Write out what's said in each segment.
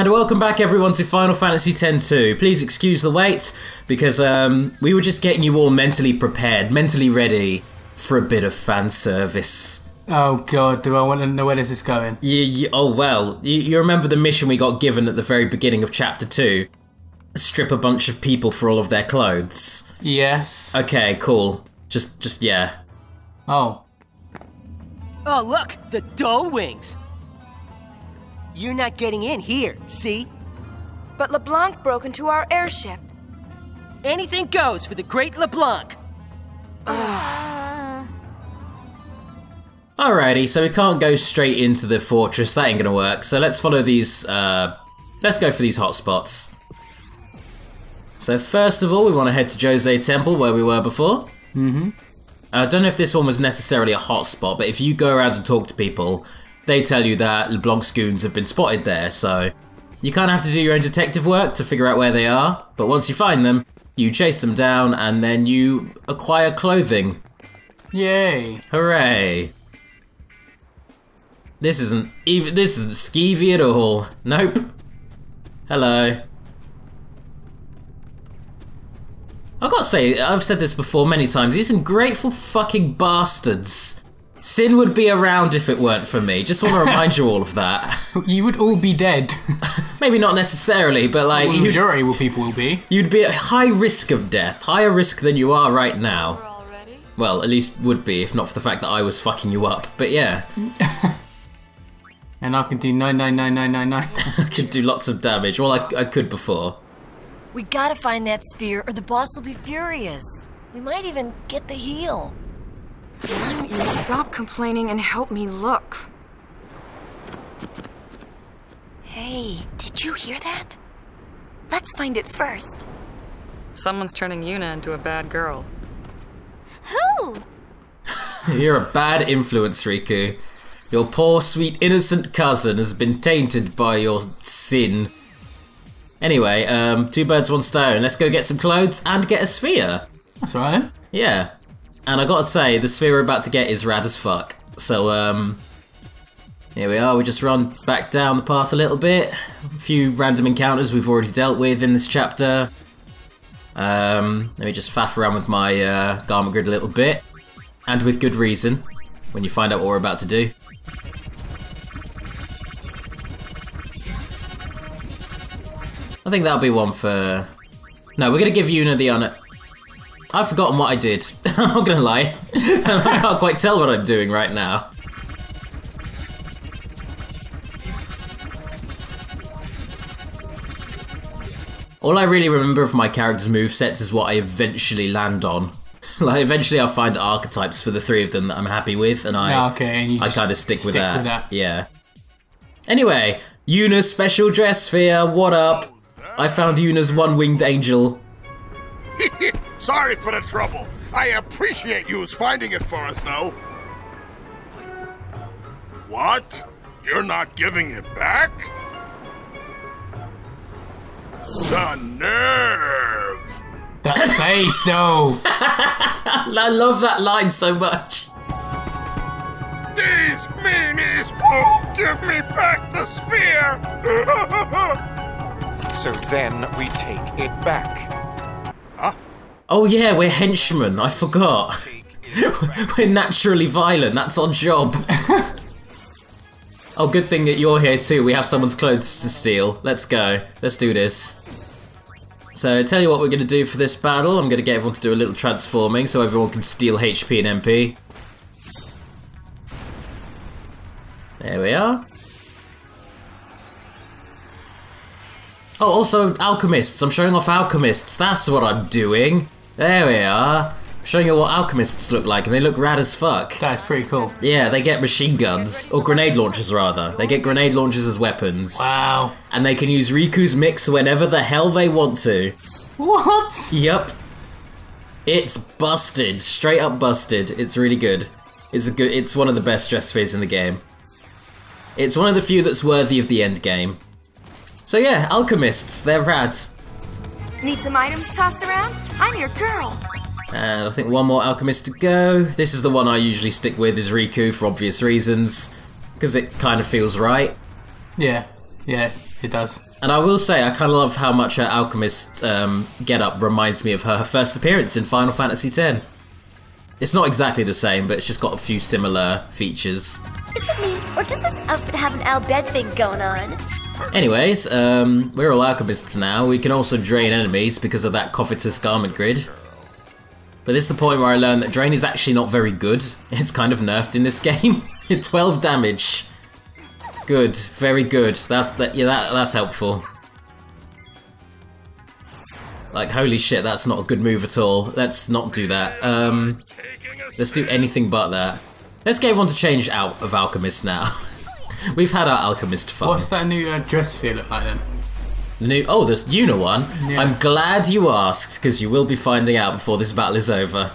And welcome back everyone to Final Fantasy X-2. Please excuse the wait, because we were just getting you all mentally prepared, mentally ready for a bit of fan service. Oh god, do I want to know where this is going? You remember the mission we got given at the very beginning of Chapter 2? Strip a bunch of people for all of their clothes. Yes. Okay, cool. Just yeah. Oh. Oh look, the doll wings! You're not getting in here, see? But LeBlanc broke into our airship. Anything goes for the great LeBlanc! Alrighty, so we can't go straight into the fortress, that ain't gonna work, so let's follow these, let's go for these hotspots. So first of all, we want to head to Jose Temple, where we were before. Mm-hmm. I don't know if this one was necessarily a hotspot, but if you go around and talk to people, they tell you that LeBlanc's goons have been spotted there, so you kind of have to do your own detective work to figure out where they are, but once you find them, you chase them down and then you acquire clothing. Yay. Hooray. This isn't skeevy at all. Nope. Hello. I've got to say, I've said this before many times, these ungrateful fucking bastards. Sin would be around if it weren't for me. Just want to remind you all of that. You would all be dead. Maybe not necessarily, but like... Well, the majority of people will be. You'd be at high risk of death. Higher risk than you are right now. Well, at least would be, if not for the fact that I was fucking you up. But yeah. And I can do 99999. I could do lots of damage. Well, I could before. We gotta find that sphere or the boss will be furious. We might even get the heal. Why don't you stop complaining and help me look? Hey, did you hear that? Let's find it first. Someone's turning Yuna into a bad girl. Who? You're a bad influence, Riku. Your poor, sweet, innocent cousin has been tainted by your sin. Anyway, two birds, one stone. Let's go get some clothes and get a sphere. That's alright then. Yeah. And I gotta say, the sphere we're about to get is rad as fuck. So, here we are. We just run back down the path a little bit. A few random encounters we've already dealt with in this chapter. Let me just faff around with my garment grid a little bit. And with good reason, when you find out what we're about to do. I think that'll be one for... No, we're gonna give Yuna the honor... I've forgotten what I did. I'm not gonna lie. I can't quite tell what I'm doing right now. All I really remember of my character's movesets is what I eventually land on. Like, eventually I'll find archetypes for the three of them that I'm happy with, and I kind of stick with that. Yeah. Anyway, Yuna's special dress sphere, what up? I found Yuna's one-winged angel. Sorry for the trouble. I appreciate yous finding it for us, though. What? You're not giving it back? The nerve! That face, though! I love that line so much. These meanies won't give me back the sphere! So then we take it back. Huh? Oh yeah, we're henchmen, I forgot. We're naturally violent, that's our job. Oh, good thing that you're here too, we have someone's clothes to steal. Let's go, let's do this. So, tell you what we're going to do for this battle. I'm going to get everyone to do a little transforming so everyone can steal HP and MP. There we are. Oh, also alchemists. I'm showing off alchemists. That's what I'm doing. There we are. I'm showing you what alchemists look like, and they look rad as fuck. That's pretty cool. Yeah, they get machine guns. Or grenade launchers, rather. They get grenade launchers as weapons. Wow. And they can use Riku's mix whenever the hell they want to. What? Yep. It's busted. Straight up busted. It's really good. It's one of the best dress spheres in the game. It's one of the few that's worthy of the end game. So yeah, alchemists, they're rad. Need some items tossed around? I'm your girl. And I think one more alchemist to go. This is the one I usually stick with, is Riku, for obvious reasons. Because it kind of feels right. Yeah, yeah. it does. And I will say, I kind of love how much her alchemist get-up reminds me of her first appearance in Final Fantasy X. It's not exactly the same, but it's just got a few similar features. Is it me, or does this outfit have an Al Bhed thing going on? Anyways, we're all alchemists now. We can also drain enemies because of that covetous garment grid. But this is the point where I learned that drain is actually not very good. It's kind of nerfed in this game. 12 damage. Good, very good. That's helpful. Like, holy shit, that's not a good move at all. Let's not do that. Let's do anything but that. Let's get everyone to change out of alchemist now. We've had our alchemist fun. What's that new dress feel look like then? Oh, there's Yuna one. Yeah. I'm glad you asked, because you will be finding out before this battle is over.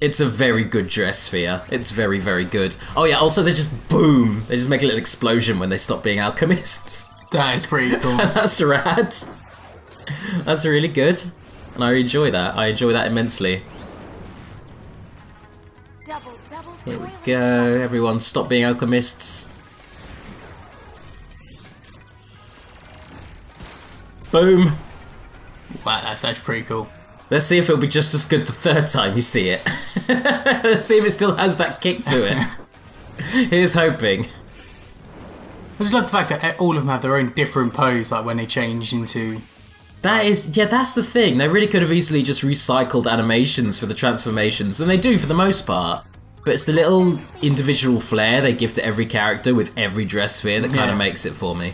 It's a very good dress sphere. It's very, very good. Oh yeah, also they just boom. They just make a little explosion when they stop being alchemists. That is pretty cool. That's rad. That's really good. And I enjoy that. I enjoy that immensely. Here we go. Everyone stop being alchemists. Boom. Wow, that's actually pretty cool. Let's see if it'll be just as good the third time you see it. Let's see if it still has that kick to it. Here's hoping. I just love the fact that all of them have their own different pose, like when they change into... Yeah, that's the thing. They really could have easily just recycled animations for the transformations, and they do for the most part. But it's the little individual flair they give to every character with every dress sphere that kind of makes it for me.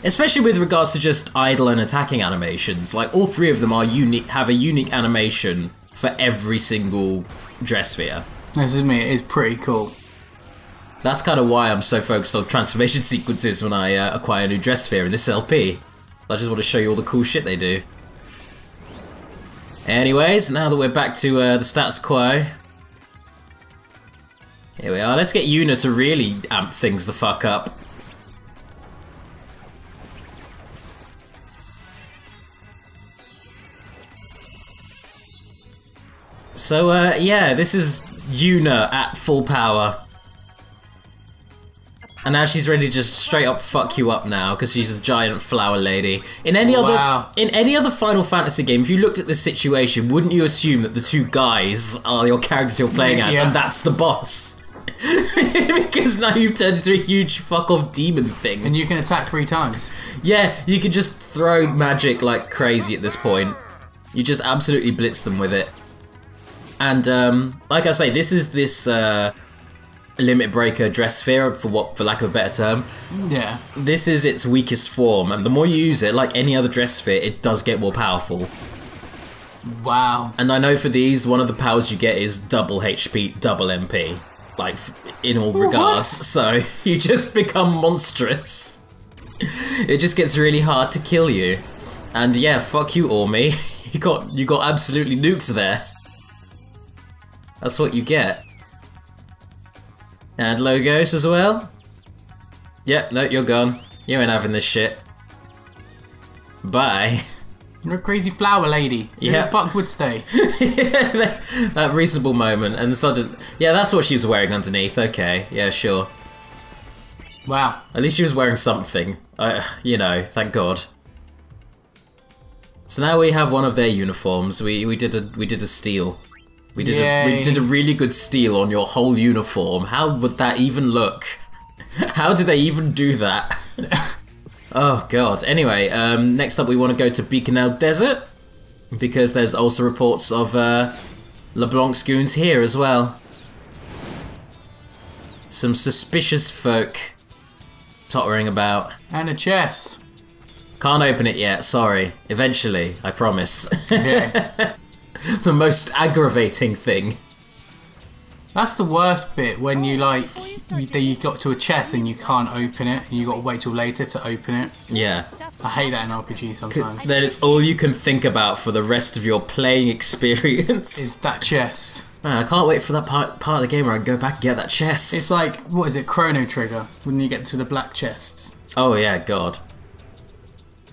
Especially with regards to just idle and attacking animations. Like, all three of them are unique, have a unique animation for every single dress sphere. This is me, it is pretty cool. That's kind of why I'm so focused on transformation sequences when I acquire a new dress sphere in this LP. I just want to show you all the cool shit they do. Anyways, now that we're back to the status quo. Here we are, let's get Yuna to really amp things the fuck up. So, yeah, this is Yuna at full power. And now she's ready to just straight up fuck you up now, because she's a giant flower lady. In any other Final Fantasy game, if you looked at this situation, wouldn't you assume that the two guys are your characters you're playing as, and that's the boss? Because now you've turned into a huge fuck-off demon thing. And you can attack 3 times. Yeah, you can just throw magic like crazy at this point. You just absolutely blitz them with it. And like I say, this is this limit breaker dress sphere, for lack of a better term. Yeah. This is its weakest form, and the more you use it, like any other dress sphere, it does get more powerful. Wow. And I know for these, one of the powers you get is double HP, double MP. Like, in all regards. So, you just become monstrous. It just gets really hard to kill you. And yeah, fuck you, Ormi. You got absolutely nuked there. That's what you get. And Logos as well. Yep, no, you're gone. You ain't having this shit. Bye. You're a crazy flower lady. Yeah. Who the fuck would stay? That reasonable moment, and the sudden... Yeah, that's what she was wearing underneath. Okay, yeah, sure. Wow. At least she was wearing something. You know, thank God. So now we have one of their uniforms. We did a steal. We did a really good steal on your whole uniform. How would that even look? How did they even do that? Oh god. Anyway, next up we want to go to Beaconell Desert, because there's also reports of LeBlanc's goons here as well. Some suspicious folk tottering about. And a chest. Can't open it yet, sorry. Eventually, I promise. Yeah. The most aggravating thing. That's the worst bit, when you you got to a chest and you can't open it, and you got to wait till later to open it. Yeah. I hate that in RPG sometimes. Then it's all you can think about for the rest of your playing experience. Is that chest. Man, I can't wait for that part of the game where I can go back and get that chest. It's like, what is it, Chrono Trigger, when you get to the black chests. Oh yeah, god.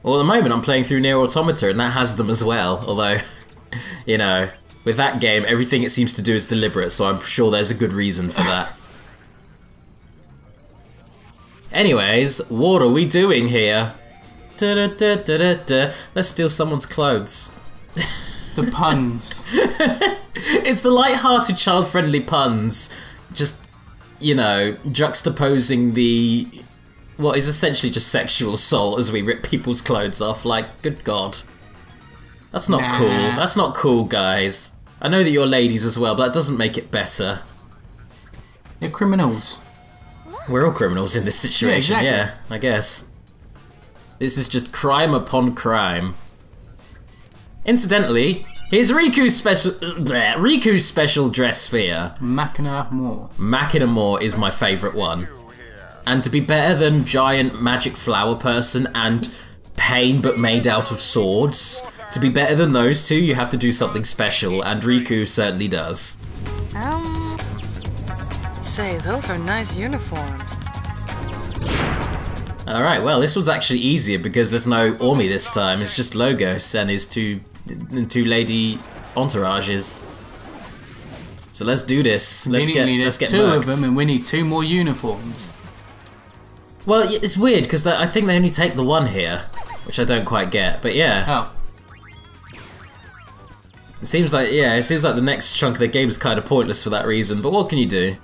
Well, at the moment I'm playing through Nier Automata, and that has them as well, although... You know, with that game, everything it seems to do is deliberate, so I'm sure there's a good reason for that. Anyways, what are we doing here? Let's steal someone's clothes. The puns. It's the light-hearted, child-friendly puns. Just, you know, juxtaposing the... what is essentially just sexual assault as we rip people's clothes off. Like, good God. That's not cool. That's not cool, guys. I know that you're ladies as well, but that doesn't make it better. They're criminals. We're all criminals in this situation, yeah, I guess. This is just crime upon crime. Incidentally, here's Riku's special dress sphere. Machina More. Machina More is my favourite one. And to be better than giant magic flower person and pain but made out of swords, to be better than those two, you have to do something special, and Riku certainly does. Say, those are nice uniforms. Alright, well, this one's actually easier because there's no Ormi this time. It's just Logos and his two lady entourages. So let's do this. Let's get two murked. of them, and we need 2 more uniforms. Well, it's weird because I think they only take the one here, which I don't quite get. But yeah. Oh. It seems like the next chunk of the game is kind of pointless for that reason. But what can you do?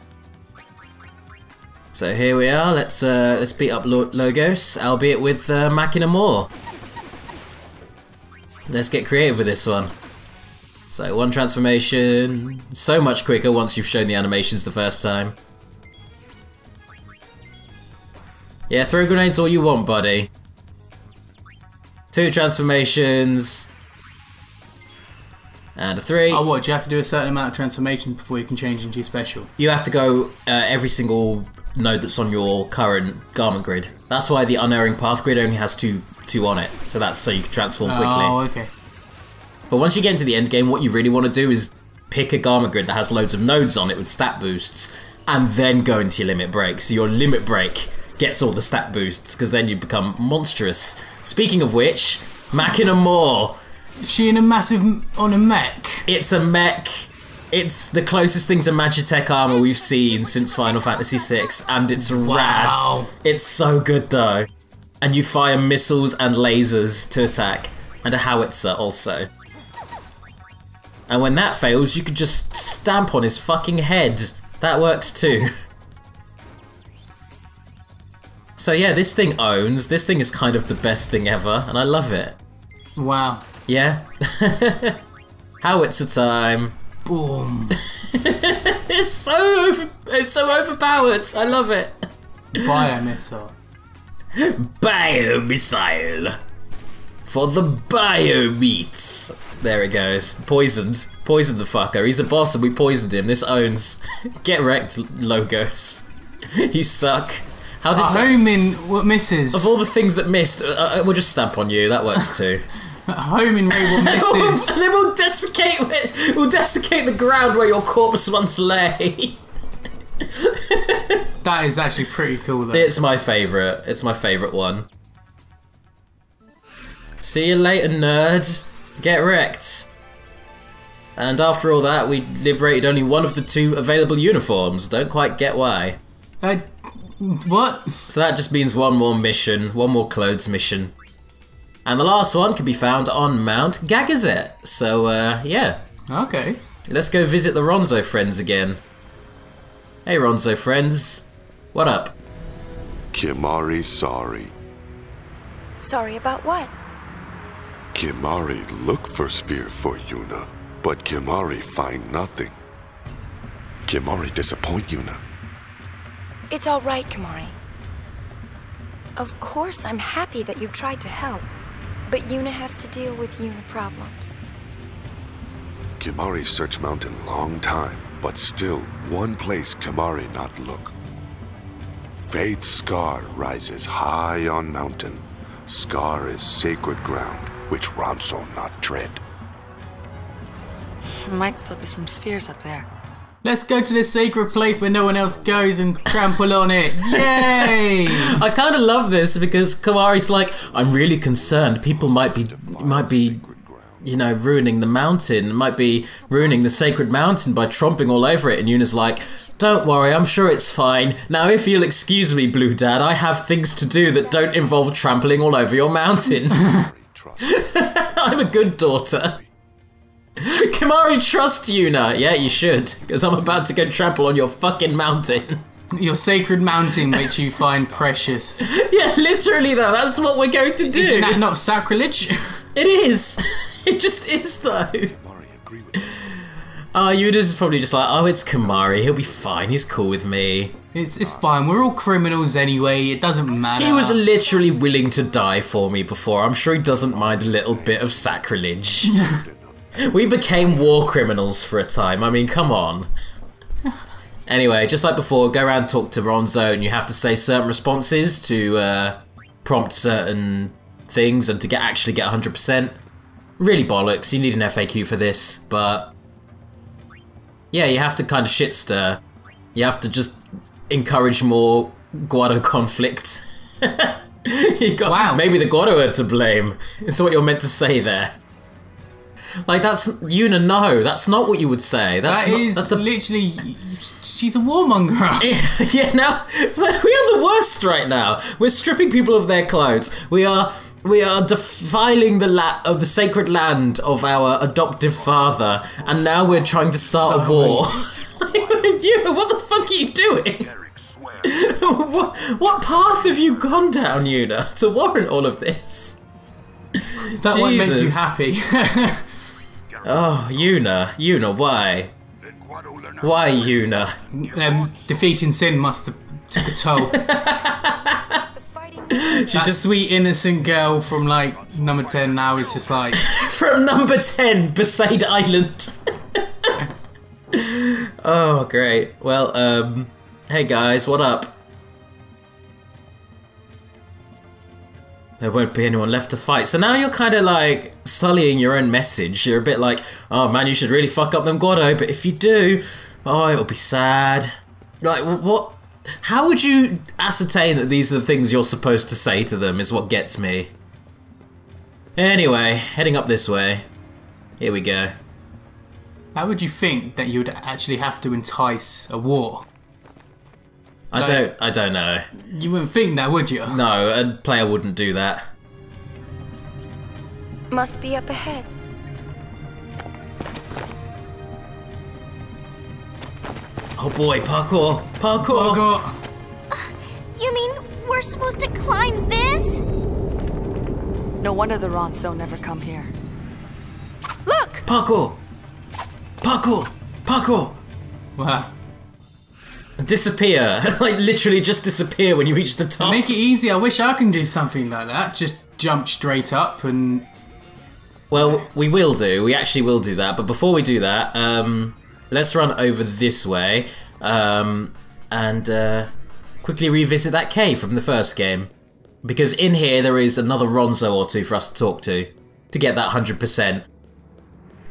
So here we are. Let's beat up Logos, albeit with Machina More. Let's get creative with this one. So one transformation, so much quicker once you've shown the animations the first time. Yeah, throw grenades all you want, buddy. 2 transformations. And a 3. Oh, what? Do you have to do a certain amount of transformations before you can change into your special? You have to go every single node that's on your current garment grid. That's why the unerring path grid only has two on it. So that's so you can transform quickly. Oh, okay. But once you get into the end game, what you really want to do is pick a garment grid that has loads of nodes on it with stat boosts, and then go into your limit break. So your limit break gets all the stat boosts, because then you become monstrous. Speaking of which, Machina More. Is she in a on a mech? It's a mech. It's the closest thing to Magitech armor we've seen since Final Fantasy VI, and it's rad. It's so good though. And you fire missiles and lasers to attack, and a howitzer also. And when that fails, you can just stamp on his fucking head. That works too. So yeah, this thing owns. This thing is kind of the best thing ever, and I love it. Wow. Yeah. Howitzer time. Boom. It's so overpowered. I love it. Biomissile. Biomissile. For the biomeats. There it goes. Poisoned. Poisoned the fucker. He's a boss and we poisoned him. This owns. Get wrecked, Logos. You suck. How did homing what misses? Of all the things that missed, we'll just stamp on you. That works too. Homing ray what misses. They will desiccate. Will desiccate the ground where your corpse once lay. That is actually pretty cool though. It's my favourite. It's my favourite one. See you later, nerd. Get wrecked. And after all that, we liberated only one of the 2 available uniforms. Don't quite get why. What? So that just means one more mission, one more clothes mission. And the last one can be found on Mount Gagazet. So, yeah. Okay. Let's go visit the Ronzo friends again. Hey, Ronzo friends. What up? Kimahri sorry. Sorry about what? Kimahri look for sphere for Yuna, but Kimahri find nothing. Kimahri disappoint Yuna. It's all right, Kimahri. Of course, I'm happy that you tried to help, but Yuna has to deal with Yuna problems. Kimahri search mountain long time, but still one place Kimahri not look. Fate's scar rises high on mountain. Scar is sacred ground, which Ronso not tread. Might still be some spheres up there. Let's go to this sacred place where no one else goes and trample on it. Yay! I kind of love this because Kimahri's like, I'm really concerned. People might be you know, ruining the mountain. It might be ruining the sacred mountain by tromping all over it. And Yuna's like, don't worry, I'm sure it's fine. Now, if you'll excuse me, Blue Dad, I have things to do that don't involve trampling all over your mountain. I'm a good daughter. Kimahri, trust Yuna. Yeah, you should, because I'm about to go trample on your fucking mountain. Your sacred mountain, which you find precious. Yeah, literally though, that's what we're going to do. Isn't that not sacrilege? It is. It just is though. Yuna's probably just like, oh, it's Kimahri, he'll be fine, he's cool with me. It's fine, we're all criminals anyway, it doesn't matter. He was literally willing to die for me before, I'm sure he doesn't mind a little bit of sacrilege. We became war criminals for a time, I mean, come on. Anyway, just like before, go around and talk to Ronzo, and you have to say certain responses to prompt certain things and to actually get 100%. Really bollocks, you need an FAQ for this, but yeah, you have to kind of shit stir. You have to just encourage more Guado conflict. Wow. Maybe the Guado are to blame. It's what you're meant to say there. Like, that's Yuna, no, that's not what you would say. That's literally, she's a warmonger. Yeah, now it's like, we are the worst right now. We're stripping people of their clothes. We are defiling the sacred land of our adoptive father, and now we're trying to start a war. Yuna, what the fuck are you doing? What path have you gone down, Yuna, to warrant all of this? That won't make you happy. Oh, Yuna, why? Why, Yuna? Defeating Sin must have took a toll. She's just sweet, innocent girl from, like, number 10 now is just like... From number 10, Besaid Island. Oh, great. Well, hey guys, what up? There won't be anyone left to fight. So now you're kind of like sullying your own message. You're a bit like, oh man, you should really fuck up them Guado, but if you do, oh, it'll be sad. Like, what? How would you ascertain that these are the things you're supposed to say to them is what gets me. Anyway, heading up this way. Here we go. How would you think that you'd actually have to entice a war? I don't know. You wouldn't think that, would you? No, a player wouldn't do that. Must be up ahead. Oh boy, parkour! Parkour! You mean we're supposed to climb this? No wonder the Ronso never come here. Look! Parkour! Parkour! Parkour! Wow. Disappear. Like, literally just disappear when you reach the top. Make it easy. I wish I can do something like that. Just jump straight up and... Well, we will do. We actually will do that. But before we do that, let's run over this way and quickly revisit that cave from the first game. Because in here, there is another Ronzo or two for us to talk to get that 100%.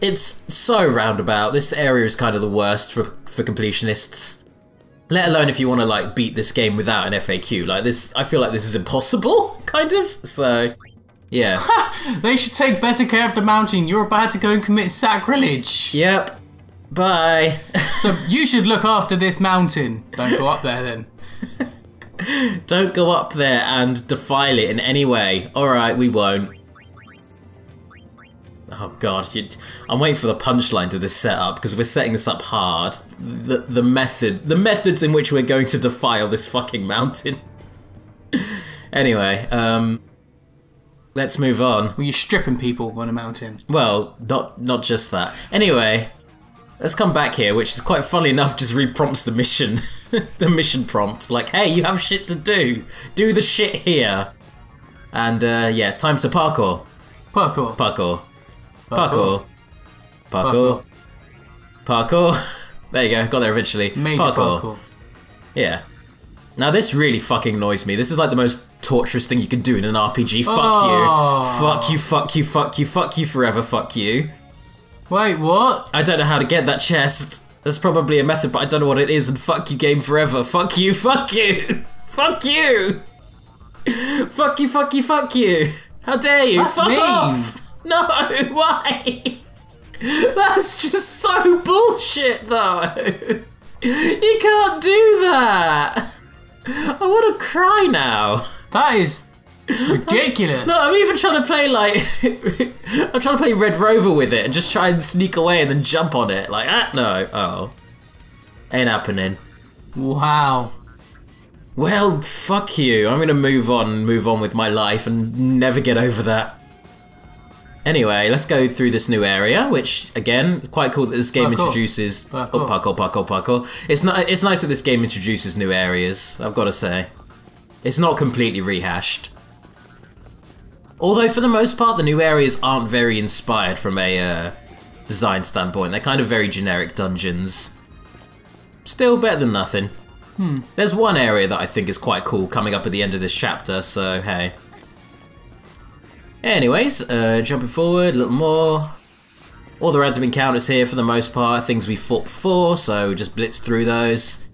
It's so roundabout. This area is kind of the worst for completionists. Let alone if you want to, like, beat this game without an FAQ. Like, this, I feel like this is impossible, kind of. So, yeah. They should take better care of the mountain. You're about to go and commit sacrilege. Yep. Bye. So you should look after this mountain. Don't go up there, then. Don't go up there and defile it in any way. Alright, we won't. Oh god, I'm waiting for the punchline to this setup because we're setting this up hard. The methods in which we're going to defile this fucking mountain. Anyway, let's move on. Well, you're stripping people on a mountain. Well, not just that. Anyway, let's come back here, which is quite funny enough just re-prompts the mission. The mission prompt. Like, hey, you have shit to do. Do the shit here. And yeah, it's time to parkour. Parkour. Parkour. Parkour. Parkour. Parkour. There you go, got there eventually. Major parkour. Yeah. Now this really fucking annoys me. This is like the most torturous thing you could do in an RPG. Fuck you. Fuck you, fuck you, fuck you, fuck you forever, fuck you. Wait, what? I don't know how to get that chest. There's probably a method, but I don't know what it is, and fuck you, game forever. Fuck you, fuck you! Fuck you! Fuck you, fuck you, fuck you! How dare you! That's Fuck mean. off! No, why? That's just so bullshit, though. You can't do that. I want to cry now. That is ridiculous. No, I'm even trying to play like I'm trying to play Red Rover with it and just try and sneak away and then jump on it. Like, no. Oh. Ain't happening. Wow. Well, fuck you. I'm gonna move on with my life and never get over that. Anyway, let's go through this new area, which, again, is quite cool that this game introduces... Parkour. It's nice that this game introduces new areas, I've got to say. It's not completely rehashed. Although, for the most part, the new areas aren't very inspired from a design standpoint. They're kind of very generic dungeons. Still better than nothing. There's one area that I think is quite cool coming up at the end of this chapter, so hey. Anyways, jumping forward a little more. All the random encounters here for the most part, things we fought before, so we just blitz through those.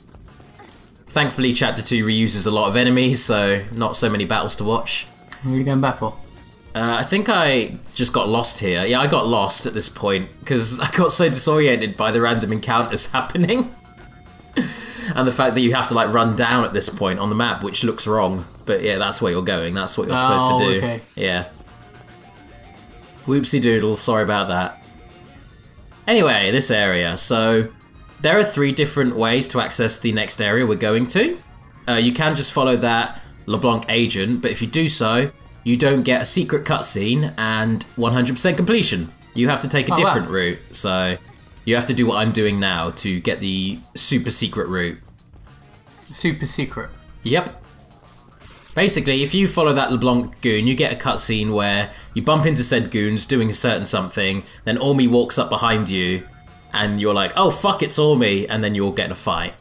Thankfully, Chapter 2 reuses a lot of enemies, so not so many battles to watch. What are you going back for? I think I just got lost here. Yeah, I got lost at this point, because I got so disoriented by the random encounters happening. And the fact that you have to like run down at this point on the map, which looks wrong. But yeah, that's where you're going. That's what you're supposed to do. Okay. Yeah. Whoopsie doodles, sorry about that. Anyway, this area. So, there are 3 different ways to access the next area we're going to. You can just follow that LeBlanc agent, but if you do so, you don't get a secret cutscene and 100% completion. You have to take a different route, so you have to do what I'm doing now to get the super secret route. Super secret? Yep. Basically, if you follow that LeBlanc goon, you get a cutscene where you bump into said goons doing a certain something, then Ormy walks up behind you, and you're like, oh fuck, it's Ormy, and then you'll get in a fight.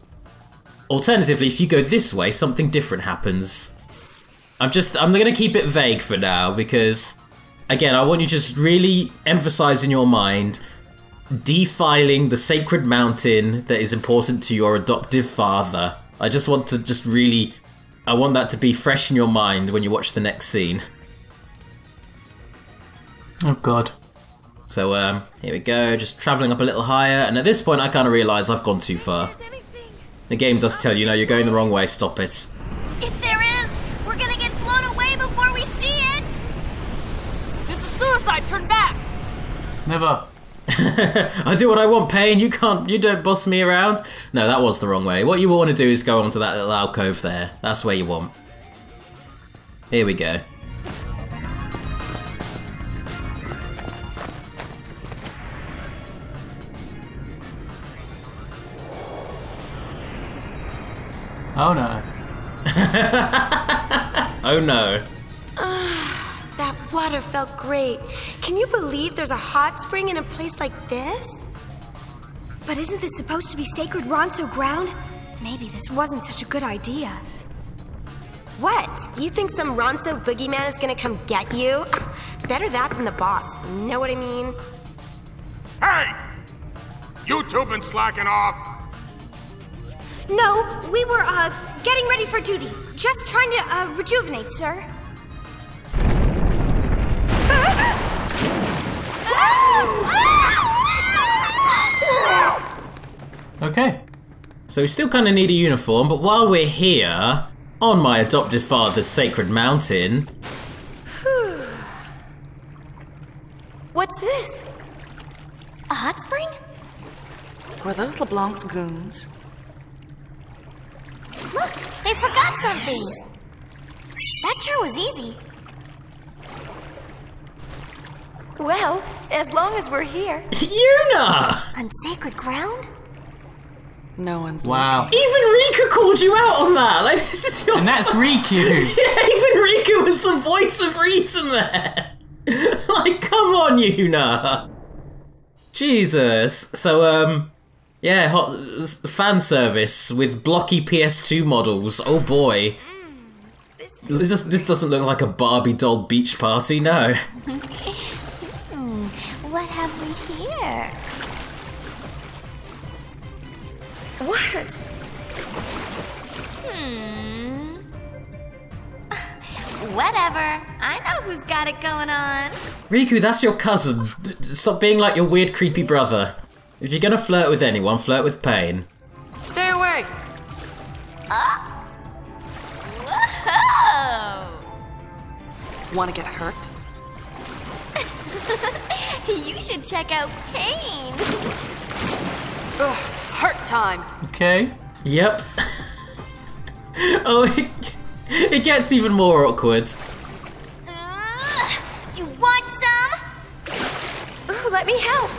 Alternatively, if you go this way, something different happens. I'm gonna keep it vague for now, because, again, I want you to just really emphasize in your mind defiling the sacred mountain that is important to your adoptive father. I just want to I want that to be fresh in your mind when you watch the next scene. Oh god. So, here we go, just travelling up a little higher, and at this point I kind of realise I've gone too far. The game does tell you, no, you're going the wrong way, stop it. If there is, we're gonna get blown away before we see it! This is suicide, turn back! Never. I do what I want, Pain, you don't boss me around. No, that was the wrong way. What you want to do is go onto that little alcove there. That's where you want. Here we go. Oh no. Oh no. That water felt great. Can you believe there's a hot spring in a place like this? But isn't this supposed to be sacred Ronso ground? Maybe this wasn't such a good idea. What? You think some Ronso boogeyman is gonna come get you? Better that than the boss. Know what I mean? Hey! You two been slacking off? No, we were, getting ready for duty. Just trying to, rejuvenate, sir. Okay. So we still kind of need a uniform, but while we're here, on my adoptive father's sacred mountain... What's this? A hot spring? Were those LeBlanc's goons? Look, they forgot something! That sure was easy. Well, as long as we're here. Yuna! On sacred ground? No one's Wow. looking. Even Riku called you out on that! Like, this is your... And that's Riku! Yeah, even Riku was the voice of reason there! Like, come on, Yuna! Jesus. So, yeah, fan service with blocky PS2 models. Oh boy. This doesn't look like a Barbie doll beach party, no. What have we here? What? Whatever. I know who's got it going on. Riku, that's your cousin. Stop being like your weird, creepy brother. If you're gonna flirt with anyone, flirt with Pain. Stay away. Whoa! Want to get hurt? You should check out Pain. Ugh, hurt time. Okay. Yep. Oh, it gets even more awkward. You want some? Ooh, let me help.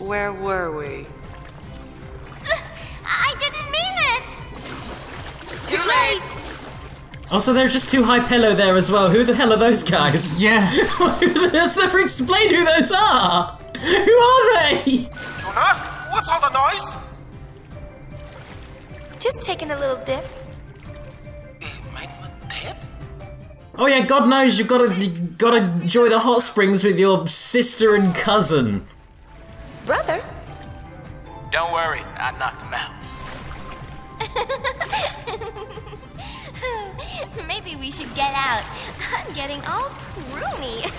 Where were we? I didn't mean it. Too late. Also, there are just two high pillow there as well. Who the hell are those guys? Yeah. Let's never explain who those are. Who are they? Yuna, what's all the noise? Just taking a little dip. Oh yeah, God knows you gotta enjoy the hot springs with your sister and cousin. Brother? Don't worry, I knocked him out. Maybe we should get out. I'm getting all pruny.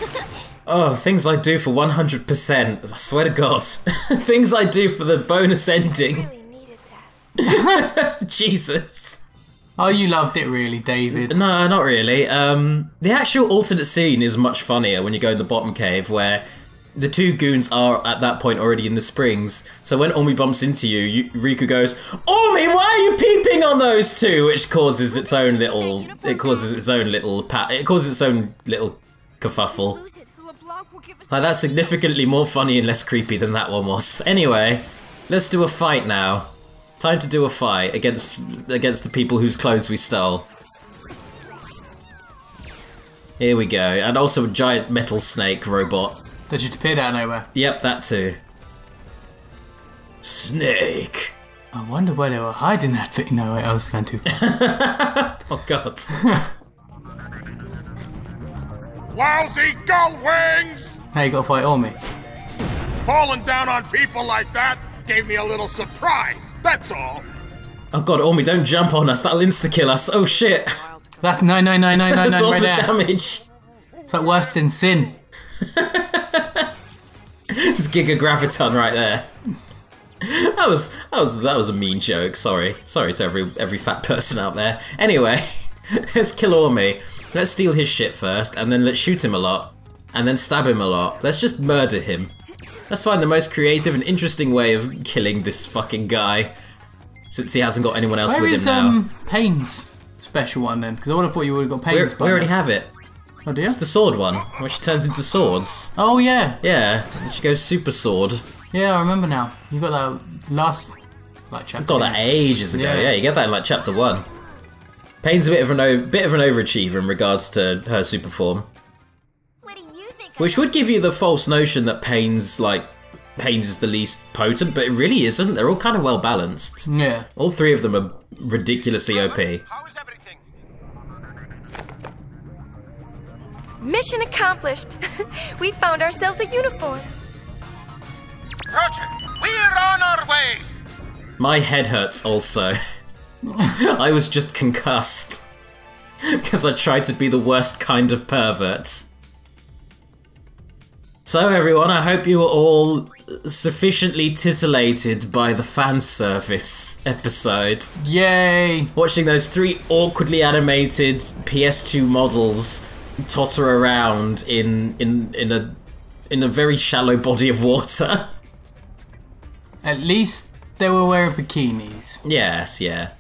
Oh, things I do for 100%. I swear to God. Things I do for the bonus ending. Really needed that. Jesus. Oh, you loved it really, David. No, not really. The actual alternate scene is much funnier when you go in the bottom cave where the two goons are at that point already in the springs. So when Omi bumps into you, Riku goes, "Omi, why are you peeping on those two?" Which causes its own little kerfuffle. Like, that's significantly more funny and less creepy than that one was. Anyway, let's do a fight now. Time to do a fight against the people whose clothes we stole. Here we go, and also a giant metal snake robot. That just appeared out of nowhere. Yep, that too. Snake. I wonder where they were hiding that thing. No, wait, I was going too far. Oh God. Lousy gull wings! Hey, you gotta fight Omi. Falling down on people like that gave me a little surprise, that's all. Oh God, Omi, don't jump on us. That'll insta-kill us. Oh shit. That's 99999 That's all right the there. damage. It's like worse than sin. It's Giga Graviton right there. That was a mean joke. Sorry to every fat person out there. Anyway, let's kill Omi. Let's steal his shit first, and then let's shoot him a lot, and then stab him a lot. Let's just murder him. Let's find the most creative and interesting way of killing this fucking guy, since he hasn't got anyone else with him now. Where is Pain's special one then? Because I would have thought you would have got Pain's. We already have it. Oh dear. It's the sword one, where she turns into swords. Oh yeah. Yeah, she goes super sword. Yeah, I remember now. You got that last chapter. Got that ages ago. Yeah, you get that in like chapter 1. Pain's a bit of an overachiever in regards to her super form. What do you think? Which would give you the false notion that Pain's is the least potent, but it really isn't. They're all kind of well balanced. Yeah. All three of them are ridiculously OP. How is everything? Mission accomplished. We found ourselves a uniform. Roger, we're on our way. My head hurts also. I was just concussed. Because I tried to be the worst kind of pervert. So everyone, I hope you were all sufficiently titillated by the fan service episode. Yay! Watching those 3 awkwardly animated PS2 models totter around in a very shallow body of water. At least they were wearing bikinis. Yes, yeah.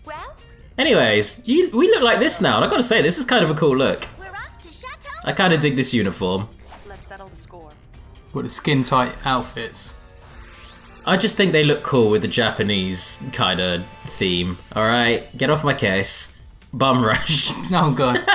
Well? Anyways, we look like this now, and I gotta say, this is kind of a cool look. We're off to Chateau. I kind of dig this uniform. Let's settle the score. With the skin-tight outfits. I just think they look cool with the Japanese kind of theme. Alright, get off my case. Bum rush. Oh god.